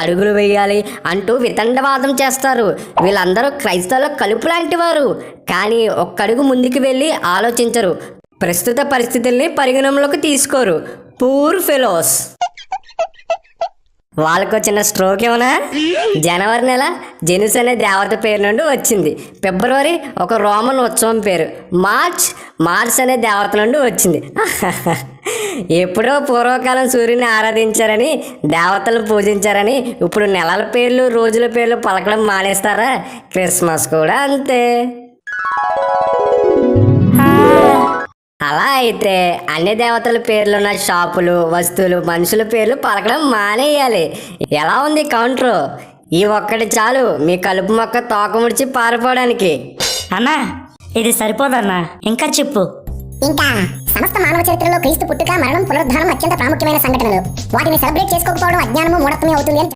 అడుగులు వేయాలి అంటూ వితండవాదం చేస్తారు. వీళ్ళందరూ క్రైస్తవుల కలుపు లాంటి వారు, కానీ ఒక్కడుగు ముందుకు వెళ్ళి ఆలోచించరు. ప్రస్తుత పరిస్థితుల్ని పరిగణనలోకి తీసుకోరు. Poor fellows. వాళ్ళకు చిన్న స్ట్రోక్ ఏమన్నా. జనవరి నెల జెనుస్ అనే దేవత పేరు నుండి వచ్చింది. ఫిబ్రవరి ఒక రోమన్ ఉత్సవం పేరు. మార్చ్ అనే దేవత నుండి వచ్చింది. ఎప్పుడో పూర్వకాలం సూర్యుని ఆరాధించారని, దేవతలు పూజించారని ఇప్పుడు నెలల పేర్లు రోజుల పేర్లు పలకడం మానేస్తారా? క్రిస్మస్ కూడా అంతే. అలా అయితే అన్ని దేవతల పేర్లున్న షాపులు, వస్తువులు, మనుషుల పేర్లు పలకడం మానేయాలి. ఎలా ఉంది కౌంటర్? ఈ ఒక్కటి చాలు మీ కలుపు మొక్క తోక ముడిచి పారిపోవడానికి. అన్నా ఇది సరిపోదన్నా, ఇంకా చెప్పు. ఇంకా సమస్త మానవ చరిత్రలో క్రీస్తు పుట్టుక, మరణం, పునరుద్ధానం అత్యంత ప్రాముఖ్యమైన సంఘటనలు. వాటిని సెలబ్రేట్ చేసుకోకపోవడం అజ్ఞానము, మూఢత్వమే అవుతుంది అని